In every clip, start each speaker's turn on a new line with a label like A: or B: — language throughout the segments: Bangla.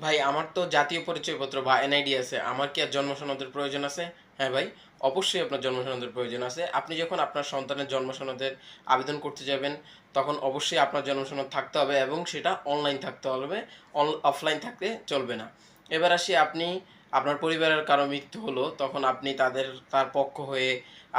A: ভাই আমার তো জাতীয় পরিচয়পত্র বা এনআইডি আছে। আমার কি আর জন্ম সনদের প্রয়োজন আছে? হ্যাঁ ভাই, অবশ্যই আপনার জন্ম সনদের প্রয়োজন আছে। আপনি যখন আপনার সন্তানের জন্ম সনদের আবেদন করতে যাবেন, তখন অবশ্যই আপনার জন্ম সনদ থাকতে হবে এবং সেটা অনলাইন থাকতে হবে। অফলাইন থাকলে চলবে না। এবার আসি আপনি আপনার পরিবারের কারো মৃত্যু হলো, তখন আপনি তার পক্ষ হয়ে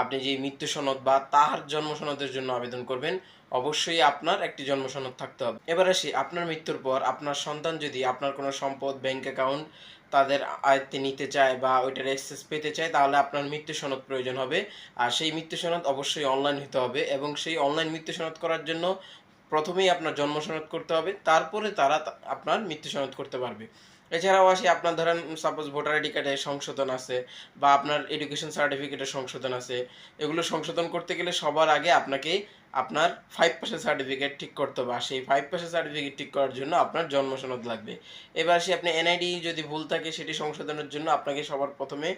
A: আপনি যে মৃত্যু সনদ বা তার জন্ম সনদের জন্য আবেদন করবেন, অবশ্যই আপনার একটি জন্ম সনদ থাকতে হবে। এবার আসি আপনার মৃত্যুর পর আপনার সন্তান যদি আপনার কোনো সম্পদ, ব্যাংক অ্যাকাউন্ট তাদের আয়ত্তে নিতে চায় বা ওইটার অ্যাক্সেস পেতে চায়, তাহলে আপনার মৃত্যু সনদ প্রয়োজন হবে। আর সেই মৃত্যু সনদ অবশ্যই অনলাইন হতে হবে এবং সেই অনলাইন মৃত্যু সনদ করার জন্য প্রথমেই আপনার জন্ম সনদ করতে হবে, তারপরে তারা আপনার মৃত্যু সনদ করতে পারবে। এছাড়াও আসি আপনার ধরেন সাপোজ ভোটার আইডি কার্ডের সংশোধন আছে বা আপনার এডুকেশন সার্টিফিকেটের সংশোধন আছে। এগুলো সংশোধন করতে গেলে সবার আগে আপনাকে আপনার 5% সার্টিফিকেট ঠিক করতে হবে। আর সেই 5% সার্টিফিকেট ঠিক করার জন্য আপনার জন্ম সনদ লাগবে। এবার আসি আপনি এনআইডি যদি ভুল থাকে সেটি সংশোধনের জন্য আপনাকে সবার প্রথমে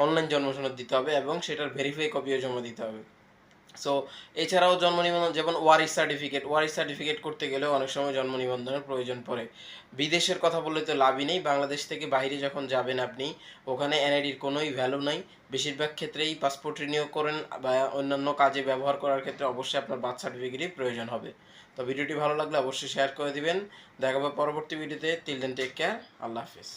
A: অনলাইন জন্ম সনদ দিতে হবে এবং সেটার ভেরিফাই কপিও জমা দিতে হবে। সো এছাড়াও জন্ম নিবন্ধন যেমন ওয়ারিশ সার্টিফিকেট করতে গেলেও অনেক সময় জন্ম নিবন্ধনের প্রয়োজন পড়ে। বিদেশের কথা বললে তো লাভই নেই। বাংলাদেশ থেকে বাইরে যখন যাবেন আপনি, ওখানে এনআইডির কোনোই ভ্যালু নাই। বেশিরভাগ ক্ষেত্রেই পাসপোর্ট রিনিউ করেন বা অন্যান্য কাজে ব্যবহার করার ক্ষেত্রে অবশ্যই আপনার বার্থ সার্টিফিকেটই প্রয়োজন হবে। তো ভিডিওটি ভালো লাগলে অবশ্যই শেয়ার করে দিবেন। দেখা হবে পরবর্তী ভিডিওতে। Till then take care. আল্লাহ হাফেজ।